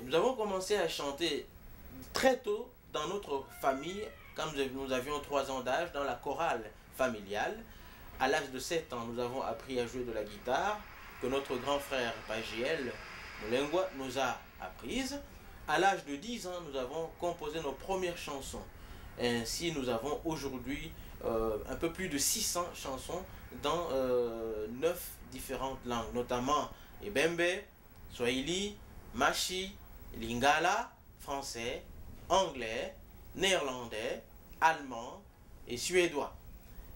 nous avons commencé à chanter très tôt dans notre famille, quand nous avions 3 ans d'âge, dans la chorale familiale. À l'âge de 7 ans, nous avons appris à jouer de la guitare, que notre grand frère Pagiel Mulengwa nous a apprises. À l'âge de 10 ans, nous avons composé nos premières chansons. Ainsi, nous avons aujourd'hui un peu plus de 600 chansons dans 9 différentes langues, notamment Ebembe, Swahili, Machi, Lingala, français, anglais, néerlandais, allemand et suédois.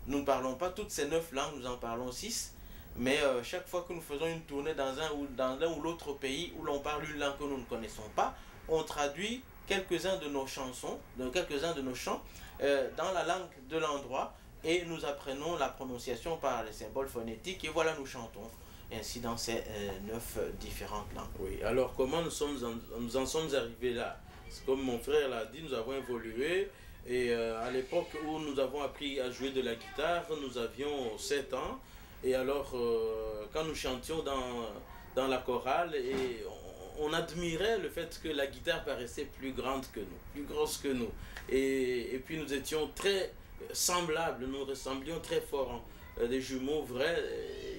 Nous ne parlons pas toutes ces 9 langues, nous en parlons 6. Mais chaque fois que nous faisons une tournée dans l'un ou l'autre pays où l'on parle une langue que nous ne connaissons pas, on traduit quelques-uns de nos chansons, quelques-uns de nos chants dans la langue de l'endroit et nous apprenons la prononciation par les symboles phonétiques et voilà, nous chantons ainsi dans ces 9 différentes langues. Oui, alors comment nous en sommes arrivés là? Comme mon frère l'a dit, nous avons évolué et à l'époque où nous avons appris à jouer de la guitare, nous avions 7 ans. Et alors, quand nous chantions dans la chorale, et on admirait le fait que la guitare paraissait plus grande que nous, plus grosse que nous. Et puis nous étions très semblables, nous ressemblions très fort, des jumeaux vrais,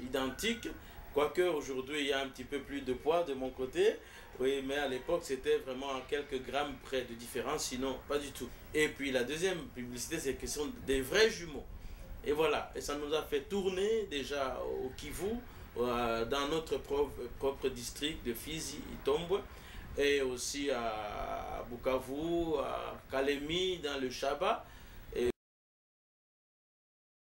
identiques. Quoique aujourd'hui il y a un petit peu plus de poids de mon côté, oui, mais à l'époque c'était vraiment à quelques grammes près de différence, sinon pas du tout. Et puis la deuxième publicité, c'est que ce sont des vrais jumeaux. Et voilà, et ça nous a fait tourner déjà au Kivu, dans notre propre district de Fizi, Itombwe, et aussi à Bukavu, à Kalemi, dans le Shaba.